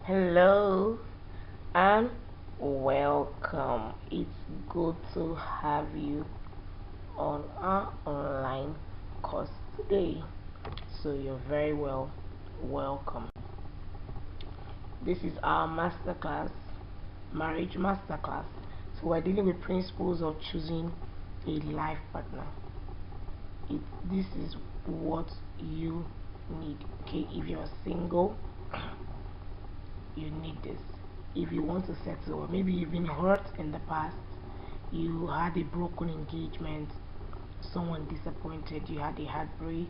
Hello and welcome. It's good to have you on our online course today. So you're very welcome. This is our masterclass, marriage masterclass. So we're dealing with principles of choosing a life partner. This is what you need. Okay, if you're single, you need this. If you want to settle, or maybe you've been hurt in the past, you had a broken engagement, someone disappointed, you had a heartbreak,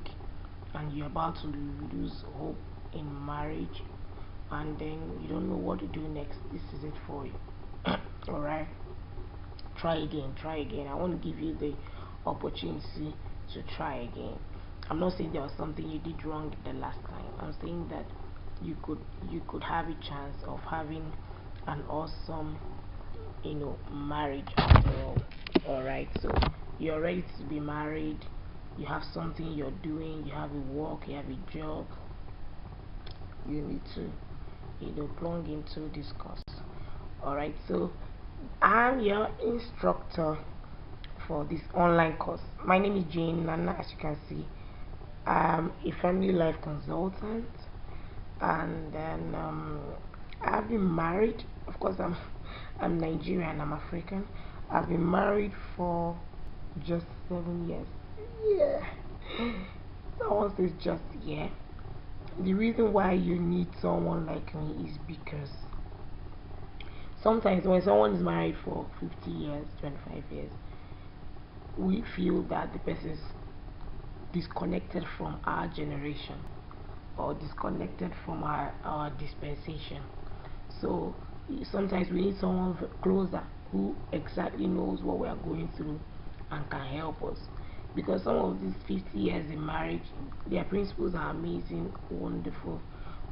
and you're about to lose hope in marriage, and then you don't know what to do next, this is it for you. Alright, try again. I want to give you the opportunity to try again. I'm not saying there was something you did wrong the last time. I'm saying that you could have a chance of having an awesome marriage after all. Alright, so you're ready to be married, you have something you're doing, you have a work, you have a job, you need to plunge into this course. Alright, so I'm your instructor for this online course. My name is Jane Nana. As you can see, I'm a family life consultant, and then I've been married. Of course, I'm Nigerian, I'm African. I've been married for just 7 years. Yeah. Someone says just yeah. The reason why you need someone like me is because sometimes when someone is married for 50 years, 25 years, we feel that the person is disconnected from our generation or disconnected from our dispensation. So sometimes we need someone closer who exactly knows what we are going through and can help us, because some of these 50 years in marriage, their principles are amazing, wonderful,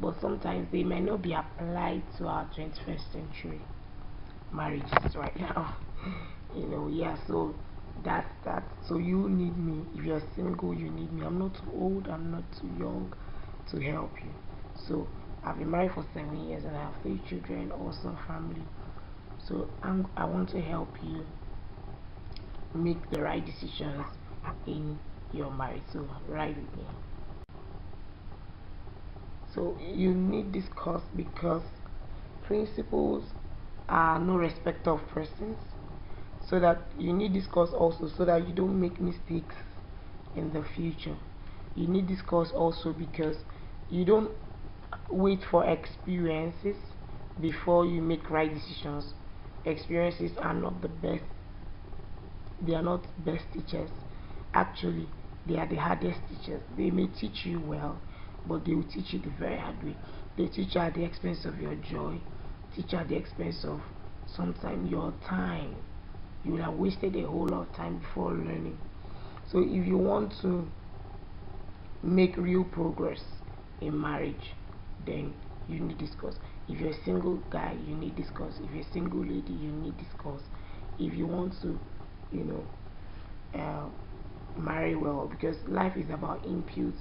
but sometimes they may not be applied to our 21st century marriages right now. Yeah, so that's that. So you need me. If you're single, you need me. I'm not too old, I'm not too young to help you. So I've been married for 7 years and I have 3 children, also family. So I want to help you make the right decisions in your marriage. So ride with me. So you need this course because principles are no respecter of persons. So that you need this course also so that you don't make mistakes in the future. You need this course also because you don't wait for experiences before you make right decisions. Experiences are not the best. They are not best teachers. Actually, they are the hardest teachers. They may teach you well, but they will teach you the very hard way. They teach you at the expense of your joy, teach you at the expense of sometimes your time. You will have wasted a whole lot of time before learning. So if you want to make real progress in marriage, then you need this course. If you're a single guy, you need this course. If you're a single lady, you need this course. If you want to uh, marry well, because life is about input,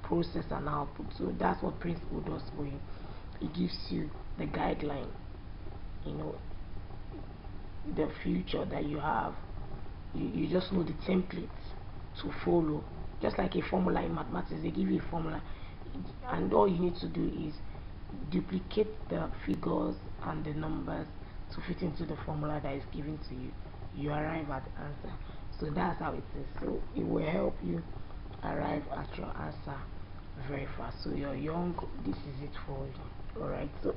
process and output. So that's what principle does for you. It gives you the guideline, the future that you have. You just know the template to follow, just like a formula in mathematics. They give you a formula, and all you need to do is duplicate the figures and the numbers to fit into the formula that is given to you. You arrive at the answer. So that's how it is. So it will help you arrive at your answer very fast. So you're young, this is it for you. Alright, so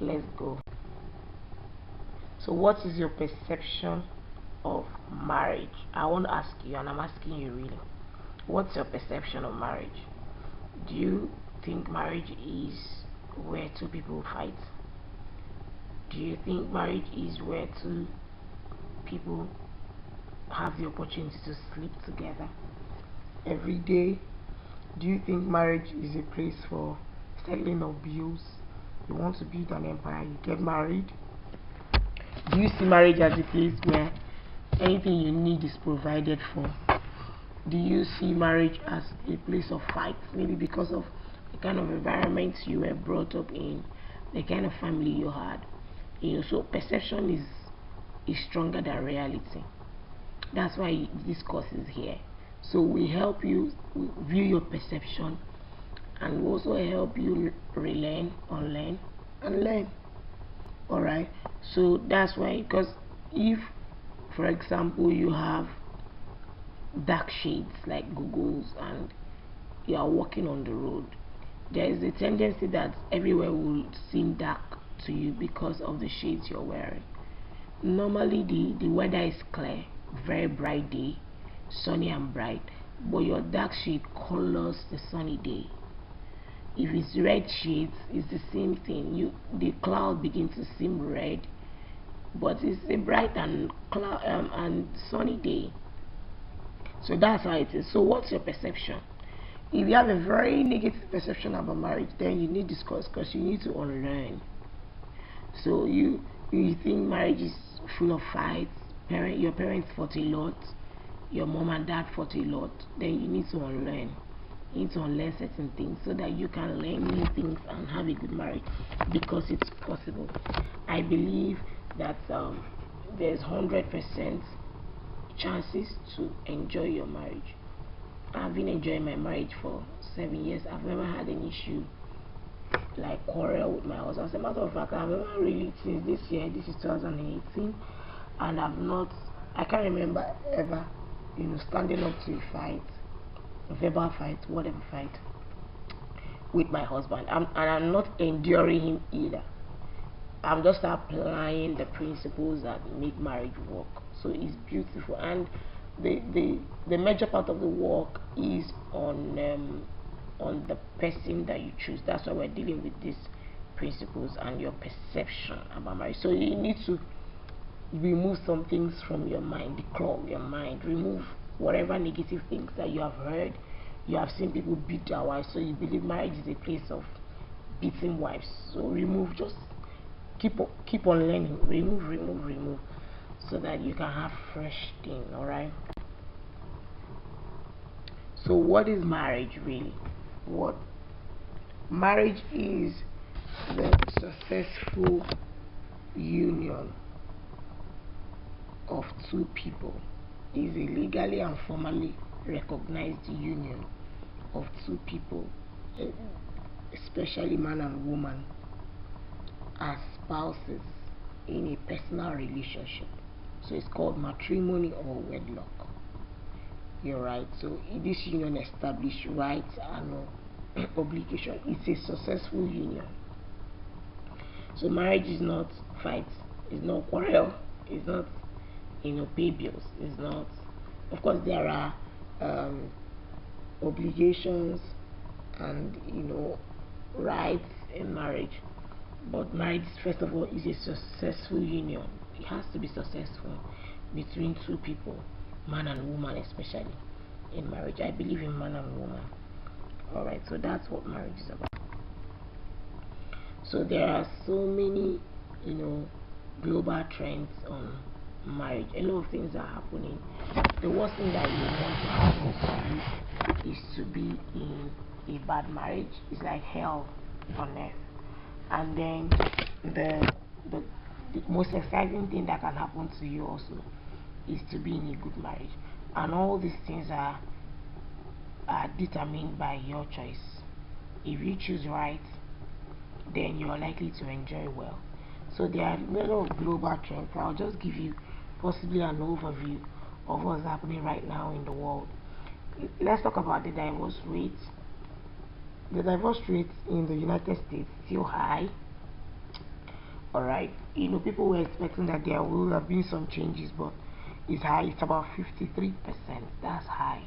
let's go. So what is your perception of marriage? I want to ask you, and I'm asking you really, what's your perception of marriage? Do you think marriage is where two people fight? Do you think marriage is where two people have the opportunity to sleep together every day? Do you think marriage is a place for settling of bills? You want to build an empire, you get married. Do you see marriage as a place where anything you need is provided for? Do you see marriage as a place of fight, maybe because of the kind of environment you were brought up in, the kind of family you had. So perception is stronger than reality. That's why this course is here. So we help you view your perception, and we also help you relearn, unlearn, and learn. Alright, so that's why, because if, for example, you have dark shades like googles and you are walking on the road, there is a tendency that everywhere will seem dark to you because of the shades you're wearing. Normally the weather is clear, very bright day, sunny and bright, but your dark shade colors the sunny day. If it's red shades, it's the same thing. The cloud begin to seem red, but it's a bright and sunny day. So that's how it is. So what's your perception? If you have a very negative perception about marriage, then you need this course, because you need to unlearn. So you think marriage is full of fights, your parents fought a lot, your mom and dad fought a lot, then you need to unlearn. You need to unlearn certain things so that you can learn new things and have a good marriage, because it's possible. I believe that there's 100% chances to enjoy your marriage. I've been enjoying my marriage for 7 years. I've never had an issue like quarrel with my husband. As a matter of fact, I've never really, since this year, this is 2018, and I can't remember ever, standing up to a fight, a verbal fight, whatever fight, with my husband. And I'm not enduring him either. I'm just applying the principles that make marriage work. So it's beautiful, and the major part of the work is on the person that you choose. That's why we're dealing with these principles and your perception about marriage. So you need to remove some things from your mind, declog your mind, remove whatever negative things that you have heard. You have seen people beat their wives, so you believe marriage is a place of beating wives. So remove, just keep on learning, remove, so that you can have fresh thing. All right. So what is marriage really? What marriage is the successful union of two people. Is a legally and formally recognized union of two people, especially man and woman, as spouses in a personal relationship. So it's called matrimony or wedlock. You're right. So this union establishes rights and obligation. It's a successful union. So marriage is not fight, it's not quarrel, it's not pay bills, it's not. Of course, there are obligations and rights in marriage, but marriage, first of all, is a successful union. It has to be successful between two people, man and woman, especially in marriage. I believe in man and woman. All right, so that's what marriage is about. So there are so many global trends on marriage. A lot of things are happening. The worst thing that you want to happen to you is to be in a bad marriage. It's like hell on earth. And then the most exciting thing that can happen to you also is to be in a good marriage. And all these things are determined by your choice. If you choose right, then you're likely to enjoy well. So there are a lot of global trends. I'll just give you possibly an overview of what's happening right now in the world. Let's talk about the divorce rate. The divorce rate in the United States is still high. Alright, people were expecting that there will have been some changes, but it's high. It's about 53%. That's high.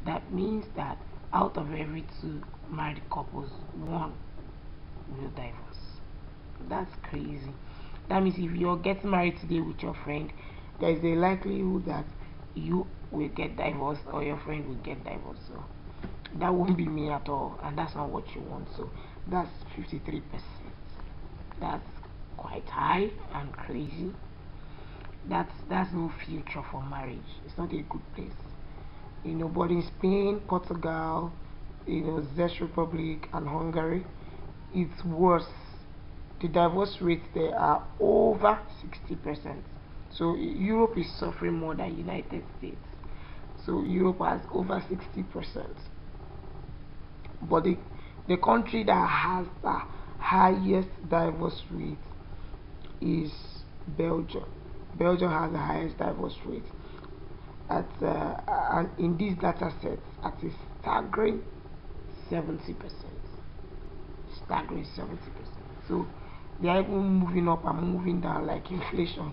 That means that out of every 2 married couples, 1 will divorce. That's crazy. That means if you're getting married today with your friend, there's a likelihood that you will get divorced or your friend will get divorced. So that won't be me at all, and that's not what you want. So that's 53%. That's quite high and crazy. That's no future for marriage. It's not a good place. But in Spain, Portugal, Czech Republic and Hungary, it's worse. The divorce rates there are over 60%. So Europe is suffering more than United States. So Europe has over 60%. But the country that has the highest divorce rate is Belgium. Belgium has the highest divorce rate at and in these data sets at a staggering 70%. Staggering 70%. So they are even moving up and moving down like inflation,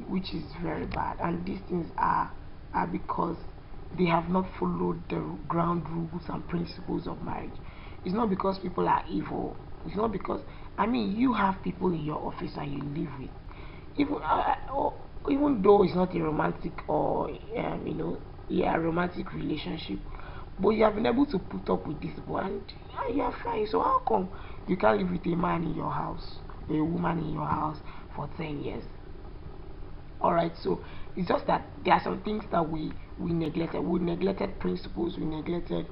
which is very bad. And these things are because they have not followed the ground rules and principles of marriage. It's not because people are evil. It's not because, I mean, you have people in your office and you live with, even though it's not a romantic or yeah, romantic relationship, but you have been able to put up with this bond and you're fine. So how come you can't live with a man in your house or a woman in your house for 10 years? All right, so it's just that there are some things that we neglected. We neglected principles, we neglected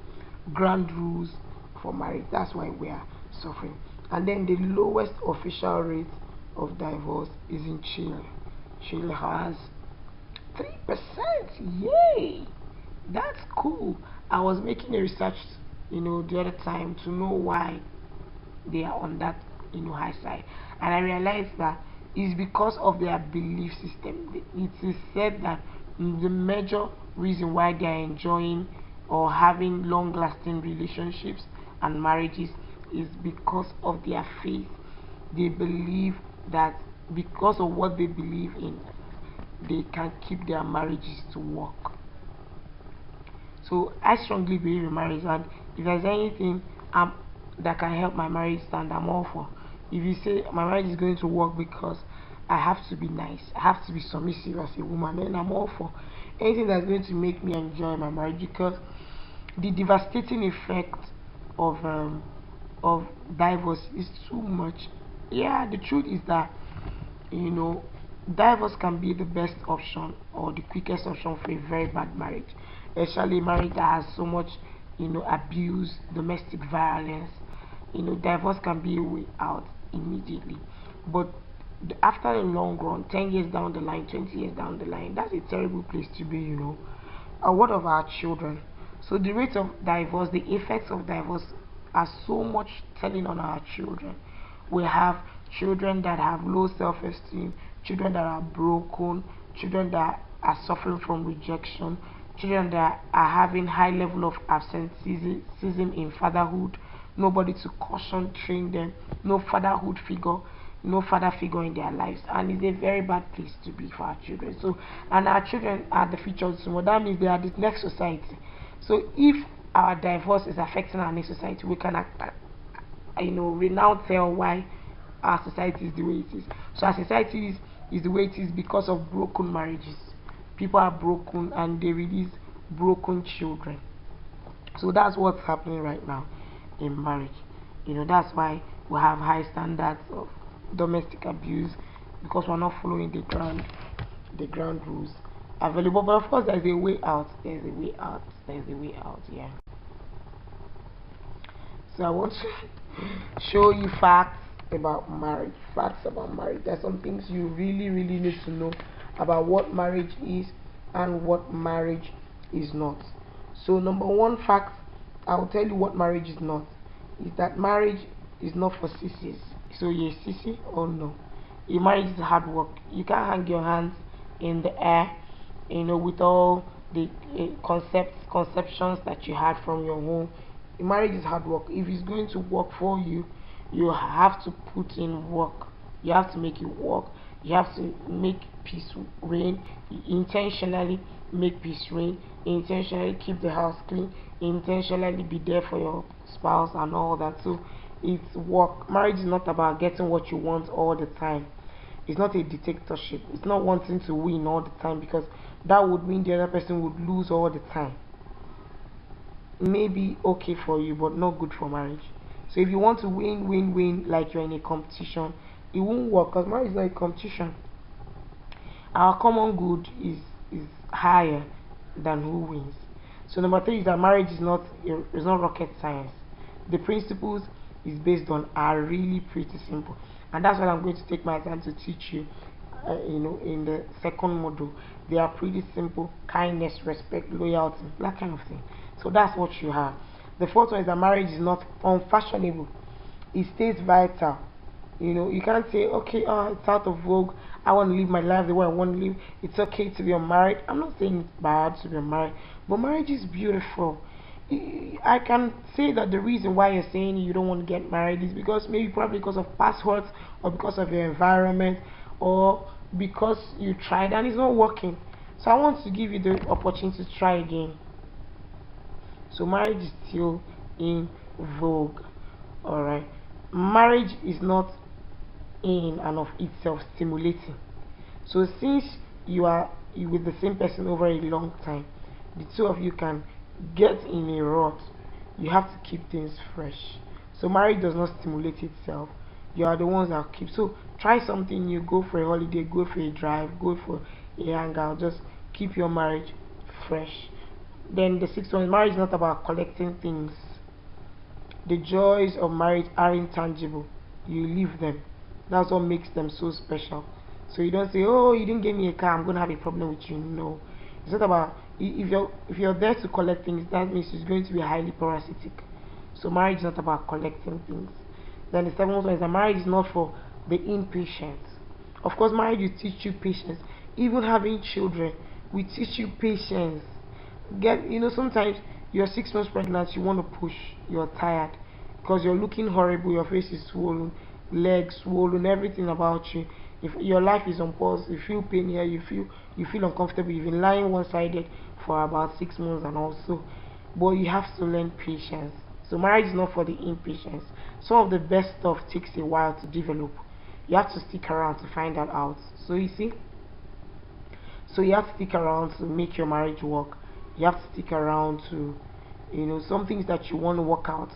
grand rules for marriage. That's why we are suffering. And then the lowest official rate of divorce is in Chile. Chile has 3%. Yay, that's cool. I was making a research the other time to know why they are on that high side, and I realized that it's because of their belief system. It is said that the major reason why they are enjoying or having long lasting relationships and marriages is because of their faith. They believe that because of what they believe in, they can keep their marriages to work. So I strongly believe in marriage, and if there's anything that can help my marriage stand, I'm all for. If you say my marriage is going to work because I have to be nice, I have to be submissive as a woman, then I'm all for anything that's going to make me enjoy my marriage, because the devastating effect of divorce is too much. Yeah, the truth is that you know divorce can be the best option or the quickest option for a very bad marriage, especially a marriage that has so much abuse, domestic violence. Divorce can be a way out immediately, but after a long run, 10 years down the line, 20 years down the line, that's a terrible place to be. What of our children? So the rate of divorce, the effects of divorce are so much telling on our children. We have children that have low self-esteem, children that are broken, children that are suffering from rejection, children that are having high level of absenteeism in fatherhood, nobody to caution, train them, no fatherhood figure, no father figure in their lives, and it's a very bad place to be for our children. So, and our children are the future of tomorrow. That means they are the next society. So if our divorce is affecting our next society, we can we now tell why our society is the way it is. So our society is the way it is because of broken marriages. People are broken and they release broken children. So that's what's happening right now in marriage. That's why we have high standards of domestic abuse, because we're not following the ground rules available. But of course, there's a way out. There's a way out. There's a way out. Yeah. So I want to show you facts about marriage. Facts about marriage. There's some things you really, really need to know about what marriage is and what marriage is not. So number one fact I'll tell you what marriage is not is that marriage is not for sissies. So you're a sissy or no? A marriage is hard work. You can't hang your hands in the air, with all the conceptions that you had from your home. A marriage is hard work. If it's going to work for you, you have to put in work. You have to make it work. You have to make peace reign. Intentionally make peace reign. Intentionally keep the house clean. Intentionally be there for your spouse and all that. So it's work. Marriage is not about getting what you want all the time. It's not a dictatorship. It's not wanting to win all the time, because that would mean the other person would lose all the time. Maybe okay for you, but not good for marriage. So if you want to win, win, win, like you're in a competition, it won't work, because marriage is not a competition. Our common good is higher than who wins. So number three is that marriage is not rocket science. The principles is based on are really pretty simple, and that's what I'm going to take my time to teach you. In the second module, they are pretty simple: kindness, respect, loyalty, that kind of thing. So that's what you have. The fourth one is that marriage is not unfashionable; it stays vital. You can't say, okay, it's out of vogue. I want to live my life the way I want to live. It's okay to be unmarried. I'm not saying it's bad to be unmarried, but marriage is beautiful. I can say that the reason why you're saying you don't want to get married is because maybe probably because of past hurts, or because of your environment, or because you tried and it's not working. So I want to give you the opportunity to try again. So marriage is still in vogue. Alright. Marriage is not in and of itself stimulating. So since you with the same person over a long time, the two of you can get in a rut. You have to keep things fresh. So marriage does not stimulate itself. You are the ones that keep. So try something new. Go for a holiday. Go for a drive. Go for a hangout. Just keep your marriage fresh. Then the sixth one is marriage is not about collecting things. The joys of marriage are intangible. You live them. That's what makes them so special. So you don't say, oh, you didn't give me a car, I'm gonna have a problem with you. No. It's not about, if you're there to collect things, that means it's going to be highly parasitic. So marriage is not about collecting things. Then the seventh one is that marriage is not for the impatient. Of course, marriage will teach you patience. Even having children will teach you patience. Sometimes you're 6 months pregnant, you want to push, you're tired because you're looking horrible, your face is swollen, legs swollen, everything about you. If your life is on pause, you feel pain here, you feel uncomfortable, you've been lying one-sided for about 6 months and also, but you have to learn patience. So marriage is not for the impatience. Some of the best stuff takes a while to develop. You have to stick around to find that out. So you see, so you have to stick around to make your marriage work. You have to stick around to, some things that you want to work out.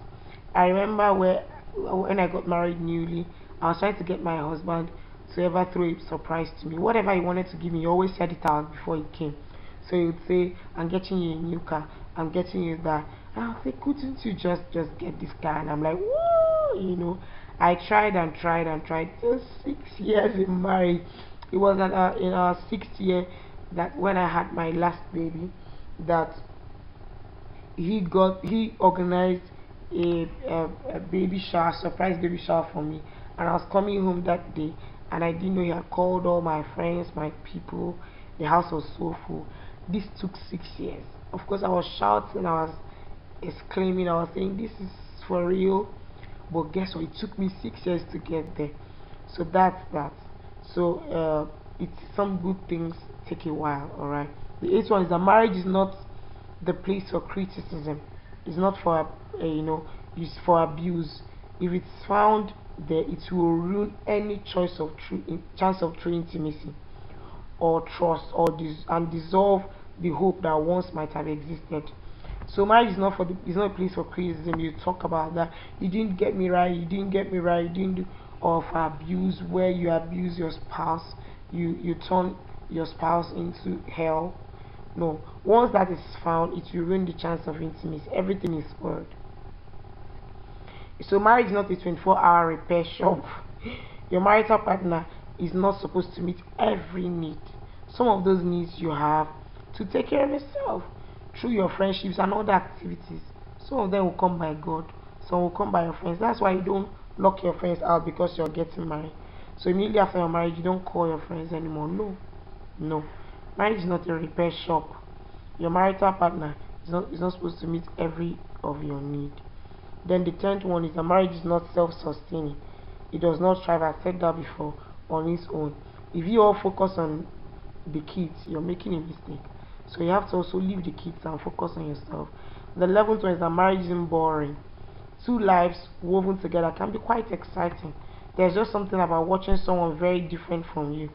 I remember when I got married newly, I was trying to get my husband to ever throw a surprise to me. Whatever he wanted to give me, he always said it out before he came. So he would say, I'm getting you a new car, I'm getting you that. And I was like, couldn't you just get this car? And I'm like, whoa. I tried and tried and tried. Just 6 years in marriage. It was in our 6th year that when I had my last baby, that he organized a baby shower, surprise baby shower for me. And I was coming home that day, and I didn't know he had called all my friends, my people. The house was so full. This took 6 years. Of course, I was shouting, I was exclaiming, I was saying, this is for real. But guess what? It took me 6 years to get there. So that's that. So it's some good things take a while. All right. The eighth one is that marriage is not the place for criticism. It's not for it's for abuse. If it's found there, it will ruin any chance of true intimacy or trust, and dissolve the hope that once might have existed. So marriage is not it's not a place for criticism. You talk about that, you didn't get me right, you didn't get me right, you didn't do, of abuse, where you abuse your spouse, you turn your spouse into hell. No, once that is found, it will ruin the chance of intimacy. Everything is spoiled. So marriage is not a 24-hour repair shop. Your marital partner is not supposed to meet every need. Some of those needs you have to take care of yourself through your friendships and other activities. Some of them will come by God, some will come by your friends. That's why you don't lock your friends out because you're getting married. So immediately after your marriage, you don't call your friends anymore. No, no. Marriage is not a repair shop. Your marital partner is not supposed to meet every of your need. Then the 10th one is that marriage is not self-sustaining. It does not strive, I said that before, on its own. If you all focus on the kids, you're making a mistake. So you have to also leave the kids and focus on yourself. The 11th one is that marriage isn't boring. Two lives woven together can be quite exciting. There's just something about watching someone very different from you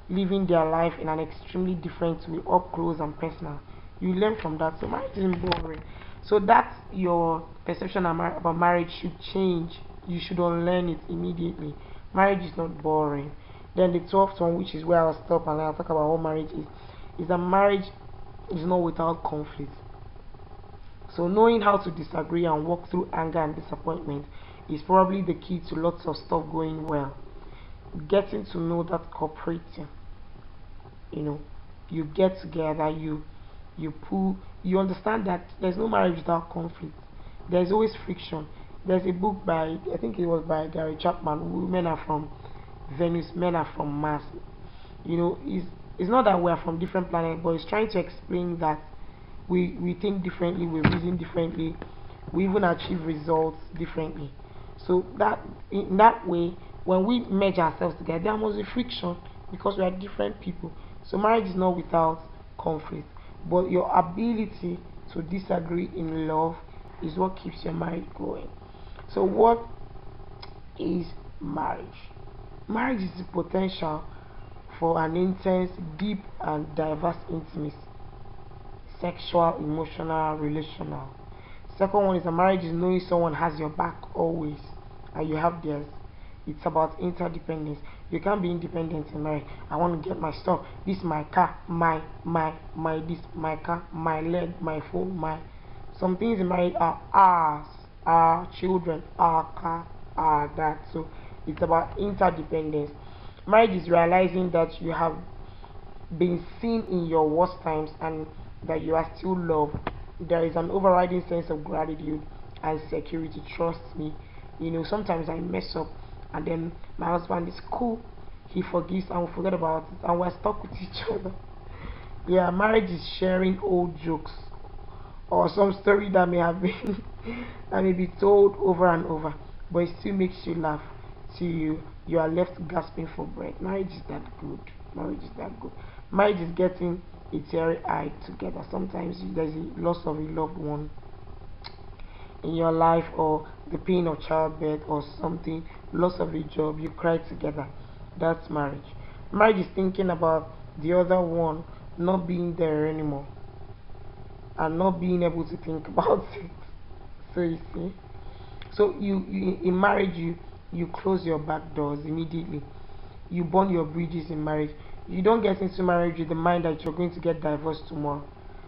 living their life in an extremely different way, up close and personal. You learn from that. So marriage isn't boring. So that's your perception about marriage should change. You should unlearn it immediately. Marriage is not boring. Then the 12th one, which is where I'll stop and I'll talk about what marriage is that marriage is not without conflict. So knowing how to disagree and work through anger and disappointment is probably the key to lots of stuff going well. Getting to know that cooperating, you know, you get together, you understand that there's no marriage without conflict. There's always friction. There's a book by, I think it was by Gary Chapman, Women Are From Venus, Men Are From Mars. You know, it's not that we are from different planets, but it's trying to explain that we think differently, we reason differently, we even achieve results differently. So that in that way, when we merge ourselves together, there must be friction because we are different people. So marriage is not without conflict, but your ability to disagree in love is what keeps your marriage going. So what is marriage? Marriage is the potential for an intense, deep, and diverse intimacy, sexual, emotional, relational. Second one is a marriage is knowing someone has your back always and you have theirs. It's about interdependence. You can't be independent in marriage. I want to get my stuff. This my car, my this my car, my leg, my phone, my some things in marriage are ours, our children, our car, our that. So it's about interdependence. Marriage is realizing that you have been seen in your worst times and that you are still loved. There is an overriding sense of gratitude and security. Trust me. You know, sometimes I mess up and then my husband is cool. He forgives and we forget about it and we're stuck with each other. Yeah, marriage is sharing old jokes or some story that may have been that may be told over and over, but it still makes you laugh till you are left gasping for breath. Marriage is that good. Marriage is that good. Marriage is getting a teary eye together. Sometimes there's a loss of a loved one in your life or the pain of childbirth or something, loss of a job, you cry together. That's marriage. Marriage is thinking about the other one not being there anymore and not being able to think about it. So you see, so you in marriage you close your back doors immediately. You burn your bridges in marriage. You don't get into marriage with the mind that you're going to get divorced tomorrow.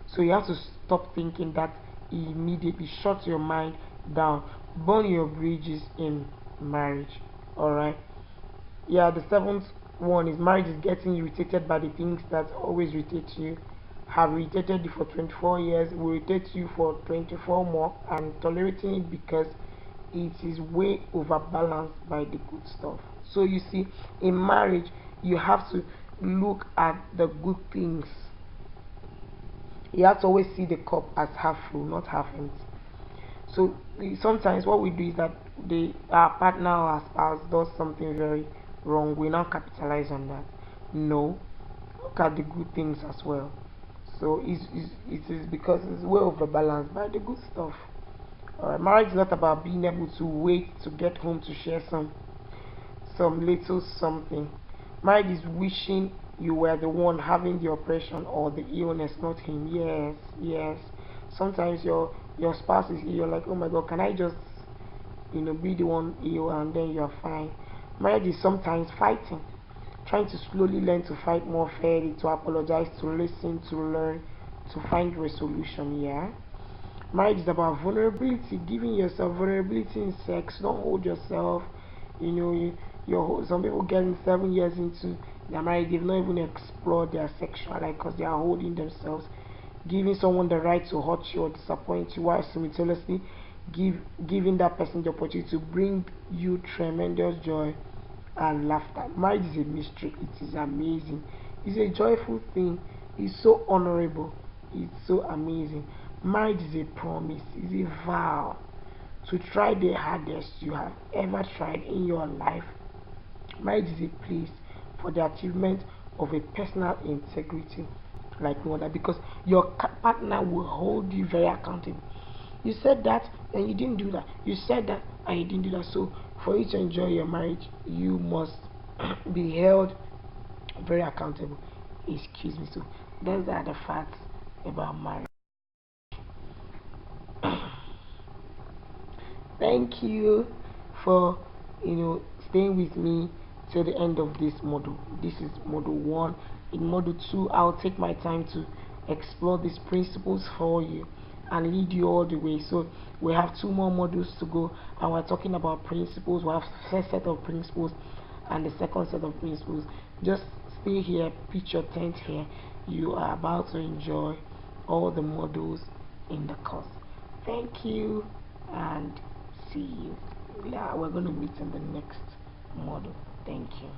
So you have to stop thinking that immediately. Shut your mind down. Burn your bridges in marriage. Alright. Yeah, the seventh one is marriage is getting irritated by the things that always irritate you. Have irritated you for 24 years, will irritate you for 24 more, and tolerating it because it is way overbalanced by the good stuff. So you see, in marriage, you have to look at the good things. You have to always see the cup as half full, not half empty. So sometimes what we do is that our partner or our spouse does something very wrong, we now capitalize on that. No, look at the good things as well. So it is because it's way overbalanced by the good stuff. Alright, marriage is not about being able to wait to get home to share some little something. Marriage is wishing you were the one having the oppression or the illness, not him. Yes, yes. Sometimes your spouse is ill, you're like, oh my god, can I just be the one ill and then you're fine. Marriage is sometimes fighting, trying to slowly learn to fight more fairly, to apologize, to listen, to learn, to find resolution. Yeah. Marriage is about vulnerability, giving yourself vulnerability in sex. Don't hold yourself. Some people getting 7 years into their marriage, they've not even explored their sexual life because they are holding themselves. Giving someone the right to hurt you or disappoint you while simultaneously giving that person the opportunity to bring you tremendous joy and laughter. Marriage is a mystery. It is amazing. It's a joyful thing. It's so honorable. It's so amazing. Marriage is a promise. It's a vow to try the hardest you have ever tried in your life. Marriage is a place for the achievement of a personal integrity like no other, because your partner will hold you very accountable. You said that and you didn't do that. You said that and you didn't do that. So for you to enjoy your marriage, you must be held very accountable. Excuse me. So those are the facts about marriage. Thank you for staying with me till the end of this module. This is module 1. In module 2, I'll take my time to explore these principles for you and lead you all the way. So we have 2 more modules to go, and we're talking about principles. We have first set of principles and the second set of principles. Just stay here, pitch your tent here. You are about to enjoy all the modules in the course. Thank you, and see you. Yeah, we're going to meet in the next module. Thank you.